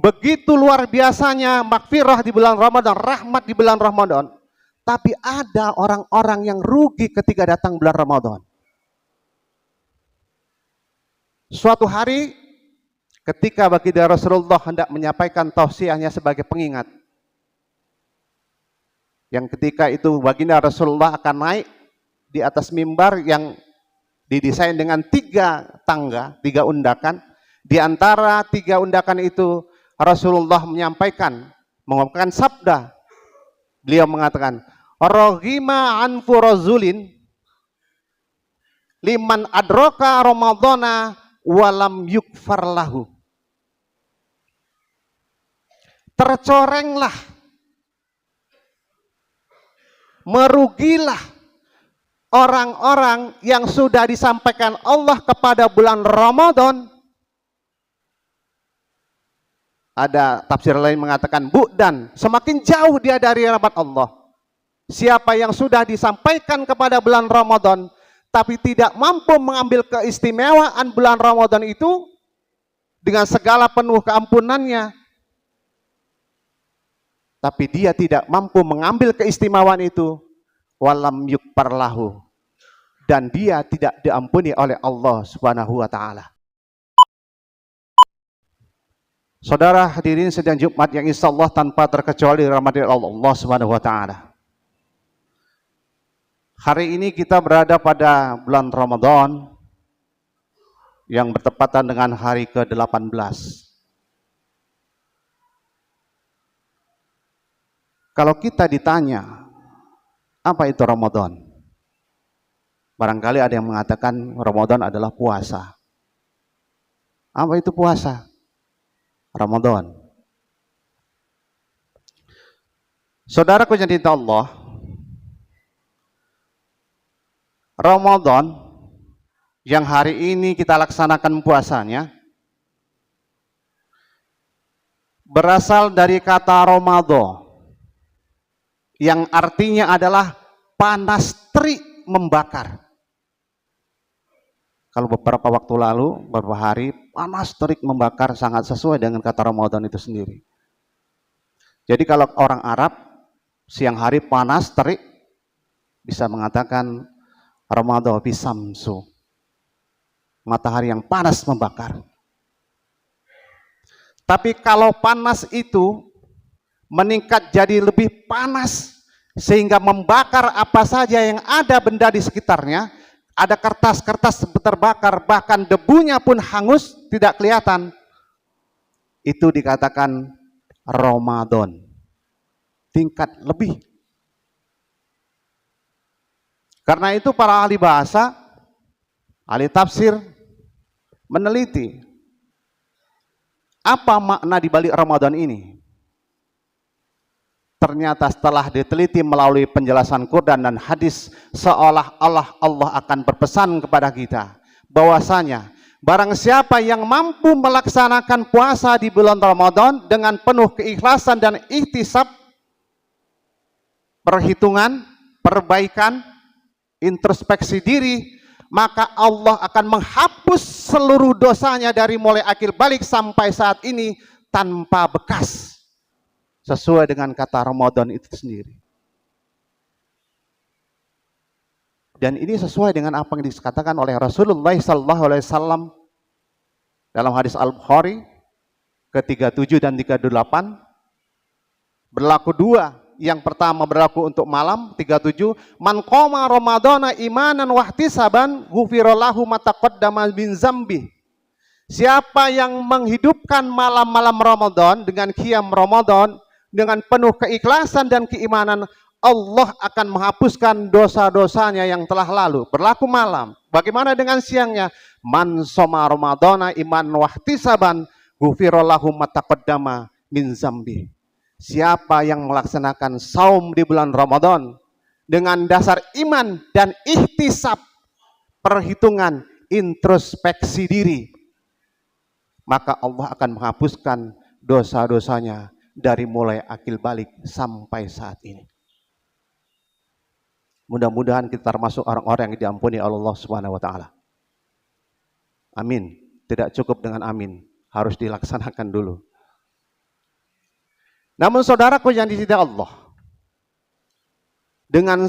Begitu luar biasanya makfirah di bulan Ramadan, rahmat di bulan Ramadan. Tapi ada orang-orang yang rugi ketika datang bulan Ramadan. Suatu hari ketika baginda Rasulullah hendak menyampaikan tausiahnya sebagai pengingat. Yang ketika itu baginda Rasulullah akan naik di atas mimbar yang didesain dengan 3 tangga, 3 undakan. Di antara 3 undakan itu Rasulullah mengungkapkan sabda. Beliau mengatakan, "Raghima anfu razulin liman adroka Ramadana walam yukfar lahu." Tercorenglah, merugilah orang-orang yang sudah disampaikan Allah kepada bulan Ramadan. Ada tafsir lain mengatakan bu'dan, semakin jauh dia dari rahmat Allah. Siapa yang sudah disampaikan kepada bulan Ramadan tapi tidak mampu mengambil keistimewaan bulan Ramadan itu dengan segala penuh keampunannya, tapi dia tidak mampu mengambil keistimewaan itu, walam yukfar lahu, dan dia tidak diampuni oleh Allah Subhanahu wa taala. Saudara hadirin sidang Jumat yang insya Allah tanpa terkecuali rahmat Allah Subhanahu wa taala. Hari ini kita berada pada bulan Ramadan yang bertepatan dengan hari ke-18. Kalau kita ditanya, apa itu Ramadan? Barangkali ada yang mengatakan Ramadan adalah puasa. Apa itu puasa? Ramadan. Saudaraku yang dicintai Allah, Ramadan yang hari ini kita laksanakan puasanya berasal dari kata Ramadan yang artinya adalah panas terik membakar. Kalau beberapa waktu lalu, beberapa hari, panas terik membakar sangat sesuai dengan kata Ramadan itu sendiri. Jadi kalau orang Arab, siang hari panas terik, bisa mengatakan Ramadan bisamsu, matahari yang panas membakar. Tapi kalau panas itu meningkat jadi lebih panas, sehingga membakar apa saja yang ada benda di sekitarnya, ada kertas-kertas terbakar, bahkan debunya pun hangus, tidak kelihatan. Itu dikatakan Ramadan. Tingkat lebih. Karena itu para ahli bahasa, ahli tafsir meneliti apa makna di balik Ramadan ini. Ternyata setelah diteliti melalui penjelasan Quran dan hadis, seolah-olah Allah akan berpesan kepada kita bahwasanya barang siapa yang mampu melaksanakan puasa di bulan Ramadan dengan penuh keikhlasan dan ihtisab, perhitungan, perbaikan, introspeksi diri, maka Allah akan menghapus seluruh dosanya dari mulai akil balik sampai saat ini tanpa bekas. Sesuai dengan kata Ramadan itu sendiri. Dan ini sesuai dengan apa yang dikatakan oleh Rasulullah SAW dalam hadis Al-Bukhari ke-37 dan 38. Berlaku 2. Yang pertama berlaku untuk malam, 37. Man qoma Ramadana imanan wahtisaban ghufira lahu ma taqaddama min zambi. Siapa yang menghidupkan malam-malam Ramadan dengan qiyam Ramadan dengan penuh keikhlasan dan keimanan, Allah akan menghapuskan dosa-dosanya yang telah lalu. Berlaku malam. Bagaimana dengan siangnya? Man shoma Ramadana iman wahtisaban ghufira lahu ma taqaddama min zambi. Siapa yang melaksanakan saum di bulan Ramadan dengan dasar iman dan ihtisab, perhitungan, introspeksi diri, maka Allah akan menghapuskan dosa-dosanya dari mulai akil balik sampai saat ini. Mudah-mudahan kita termasuk orang-orang yang diampuni oleh Allah Subhanahu wa taala. Amin. Tidak cukup dengan amin, harus dilaksanakan dulu. Namun saudaraku yang dicintai Allah, dengan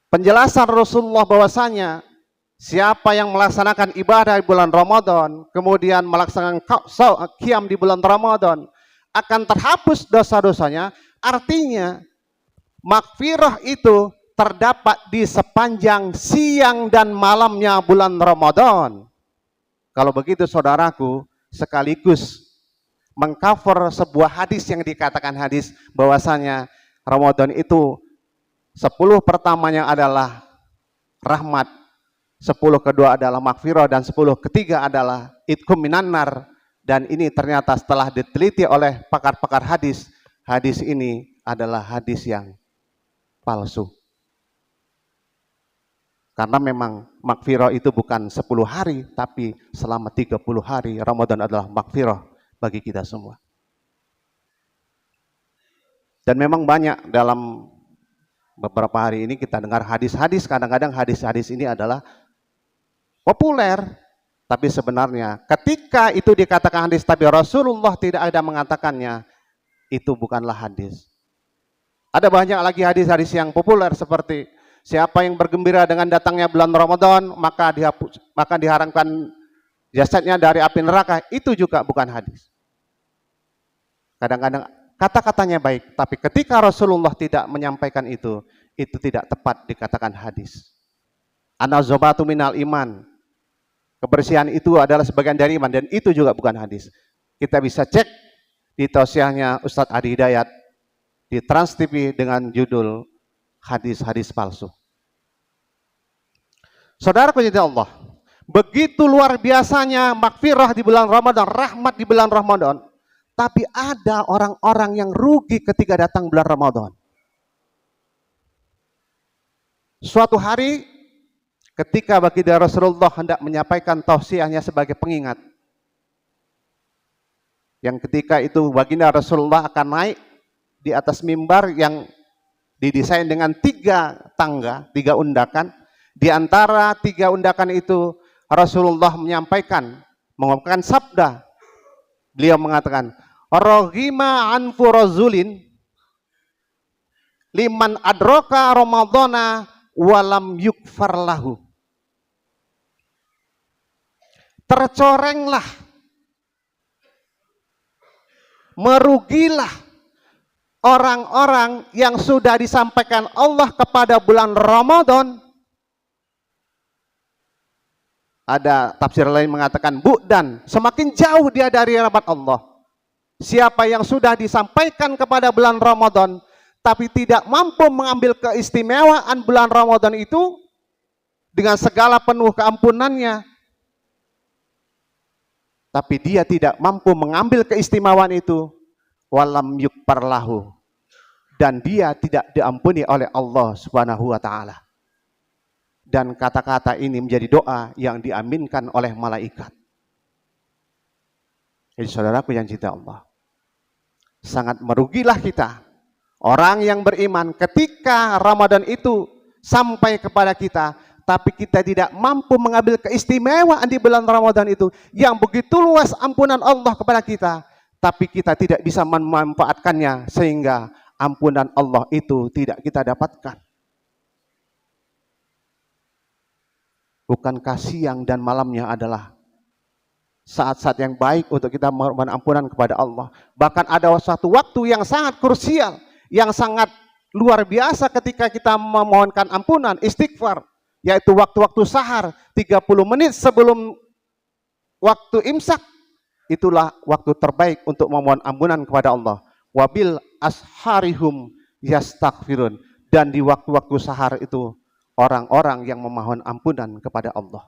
penjelasan Rasulullah bahwasanya siapa yang melaksanakan ibadah di bulan Ramadan, kemudian melaksanakan qiyam di bulan Ramadan, akan terhapus dosa-dosanya. Artinya maghfirah itu terdapat di sepanjang siang dan malamnya bulan Ramadan. Kalau begitu saudaraku, sekaligus mengcover sebuah hadis yang dikatakan hadis bahwasanya Ramadan itu 10 pertamanya adalah rahmat, 10 kedua adalah maghfirah, dan 10 ketiga adalah itqum minan nar. Dan ini ternyata setelah diteliti oleh pakar-pakar hadis, hadis ini adalah hadis yang palsu. Karena memang maghfirah itu bukan 10 hari, tapi selama 30 hari Ramadan adalah maghfirah bagi kita semua. Dan memang banyak dalam beberapa hari ini kita dengar hadis-hadis, kadang-kadang hadis-hadis ini adalah populer, tapi sebenarnya ketika itu dikatakan hadis tapi Rasulullah tidak ada mengatakannya, itu bukanlah hadis. Ada banyak lagi hadis-hadis yang populer seperti siapa yang bergembira dengan datangnya bulan Ramadan, maka diharamkan jasadnya dari api neraka. Itu juga bukan hadis. Kadang-kadang kata-katanya baik, tapi ketika Rasulullah tidak menyampaikan itu tidak tepat dikatakan hadis. An-nazabatu minal iman. Kebersihan itu adalah sebagian dari iman, dan itu juga bukan hadis. Kita bisa cek di tausiahnya Ustadz Adi Hidayat di Trans TV dengan judul hadis-hadis palsu. Saudaraku yang Allah, begitu luar biasanya maghfirah di bulan Ramadan, rahmat di bulan Ramadan, tapi ada orang-orang yang rugi ketika datang bulan Ramadan. Suatu hari ketika baginda Rasulullah hendak menyampaikan tausiahnya sebagai pengingat, yang ketika itu baginda Rasulullah akan naik di atas mimbar yang didesain dengan 3 tangga, 3 undakan. Di antara 3 undakan itu Rasulullah mengungkapkan sabda. Beliau mengatakan, "Raghima anfu razulin liman adroka Ramadana walam yukfar lahu." Tercorenglah, merugilah orang-orang yang sudah disampaikan Allah kepada bulan Ramadan. Ada tafsir lain mengatakan bu'dan, semakin jauh dia dari rahmat Allah. Siapa yang sudah disampaikan kepada bulan Ramadan tapi tidak mampu mengambil keistimewaan bulan Ramadan itu dengan segala penuh keampunannya, tapi dia tidak mampu mengambil keistimewaan itu, walam yukfar lahu, dan dia tidak diampuni oleh Allah Subhanahu wa taala. Dan kata-kata ini menjadi doa yang diaminkan oleh malaikat. Jadi saudaraku yang cinta Allah, sangat merugilah kita orang yang beriman ketika Ramadan itu sampai kepada kita, tapi kita tidak mampu mengambil keistimewaan di bulan Ramadan itu yang begitu luas ampunan Allah kepada kita, tapi kita tidak bisa memanfaatkannya sehingga ampunan Allah itu tidak kita dapatkan. Bukankah siang dan malamnya adalah saat-saat yang baik untuk kita memohon ampunan kepada Allah? Bahkan ada satu waktu yang sangat krusial, yang sangat luar biasa ketika kita memohonkan ampunan, istighfar, yaitu waktu-waktu sahar, 30 menit sebelum waktu imsak. Itulah waktu terbaik untuk memohon ampunan kepada Allah. Wabil asharihum yastaghfirun. Dan di waktu-waktu sahar itu orang-orang yang memohon ampunan kepada Allah.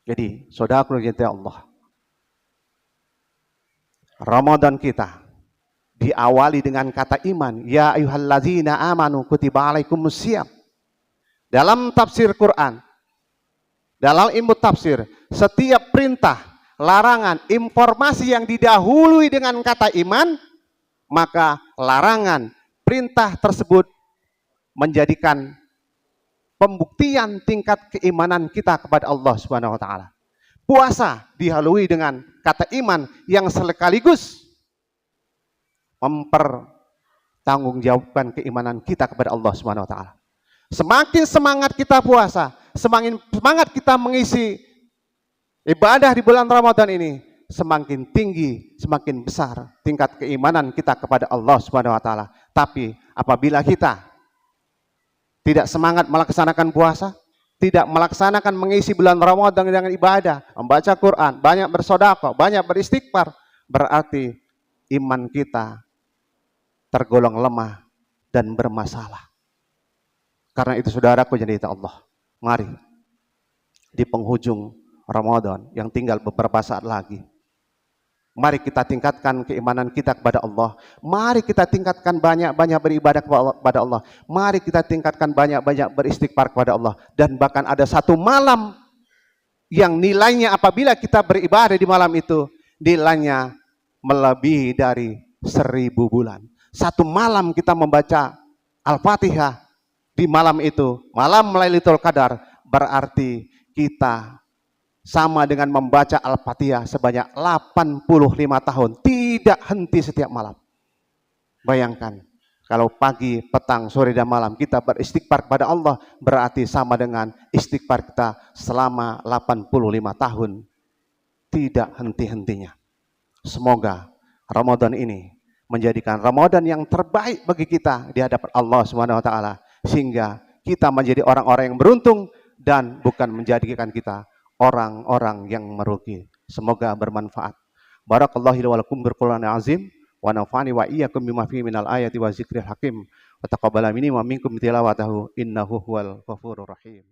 Jadi, saudaraku yang cintai Allah, Ramadan kita diawali dengan kata iman. Ya ayyuhallazina amanu kutiba alaikumusiyam. Dalam tafsir Quran, dalam ilmu tafsir, setiap perintah, larangan, informasi yang didahului dengan kata iman, maka larangan, perintah tersebut menjadikan pembuktian tingkat keimanan kita kepada Allah Subhanahu wa taala. Puasa dilalui dengan kata iman yang sekaligus mempertanggungjawabkan keimanan kita kepada Allah Subhanahu wa taala. Semakin semangat kita puasa, semakin semangat kita mengisi ibadah di bulan Ramadan ini, semakin tinggi, semakin besar tingkat keimanan kita kepada Allah Subhanahu wa taala. Tapi apabila kita tidak semangat melaksanakan puasa, tidak melaksanakan mengisi bulan Ramadan dengan ibadah, membaca Quran, banyak bersedekah, banyak beristighfar, berarti iman kita tergolong lemah dan bermasalah. Karena itu saudaraku yang dirahmati Allah, mari di penghujung Ramadan yang tinggal beberapa saat lagi, mari kita tingkatkan keimanan kita kepada Allah. Mari kita tingkatkan banyak-banyak beribadah kepada Allah. Mari kita tingkatkan banyak-banyak beristighfar kepada Allah. Dan bahkan ada satu malam yang nilainya apabila kita beribadah di malam itu, nilainya melebihi dari 1000 bulan. Satu malam kita membaca Al-Fatihah di malam itu, malam Lailatul Qadar, berarti kita sama dengan membaca Al-Fatihah sebanyak 85 tahun, tidak henti setiap malam. Bayangkan, kalau pagi, petang, sore, dan malam kita beristighfar kepada Allah, berarti sama dengan istighfar kita selama 85 tahun, tidak henti-hentinya. Semoga Ramadan ini menjadikan Ramadan yang terbaik bagi kita di hadapan Allah Subhanahu wa taala, sehingga kita menjadi orang-orang yang beruntung dan bukan menjadikan kita orang-orang yang merugi. Semoga bermanfaat. Barakallahu wa lakum bil Qur'anil azim wa nafa'ani wa iyyakum bima fihi minal ayati wa zikril hakim wa taqabbala minni wa minkum tilawatahu innahu huwal ghafurur rahim.